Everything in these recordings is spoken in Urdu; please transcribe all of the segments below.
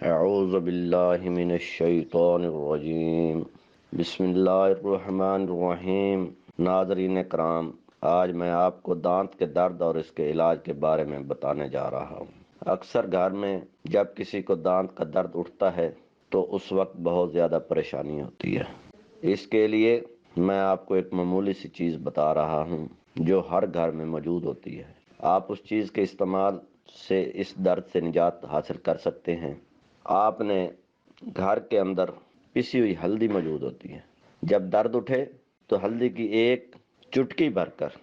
اعوذ باللہ من الشیطان الرجیم، بسم اللہ الرحمن الرحیم۔ ناظرین کرام، آج میں آپ کو دانت کے درد اور اس کے علاج کے بارے میں بتانے جا رہا ہوں۔ اکثر گھر میں جب کسی کو دانت کا درد اٹھتا ہے تو اس وقت بہت زیادہ پریشانی ہوتی ہے۔ اس کے لیے میں آپ کو ایک معمولی سی چیز بتا رہا ہوں جو ہر گھر میں موجود ہوتی ہے۔ آپ اس چیز کے استعمال سے اس درد سے نجات حاصل کر سکتے ہیں۔ آپ نے گھر کے اندر پسی ہوئی ہلدی موجود ہوتی ہے۔ جب درد اٹھے تو ہلدی کی ایک چٹکی بھر کر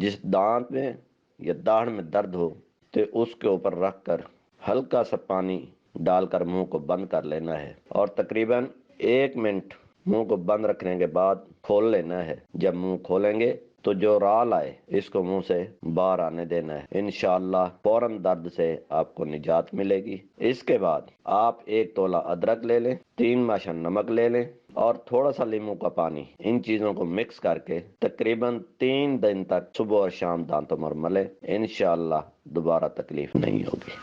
جس دانت میں یا داڑھ میں درد ہو تو اس کے اوپر رکھ کر ہلکا سا پانی ڈال کر منہ کو بند کر لینا ہے اور تقریباً 1 منٹ منہ کو بند رکھنے کے بعد کھول لینا ہے۔ جب منہ کھولیں گے تو جو رال آئے اس کو منہ سے باہر آنے دینا ہے۔ انشاءاللہ فوراً درد سے آپ کو نجات ملے گی۔ اس کے بعد آپ 1 تولہ ادرک لے لیں، 3 ماشا نمک لے لیں اور تھوڑا سا لیموں کا پانی، ان چیزوں کو مکس کر کے تقریباً 3 دن تک صبح اور شام دانتوں پر ملیں۔ انشاءاللہ دوبارہ تکلیف نہیں ہوگی۔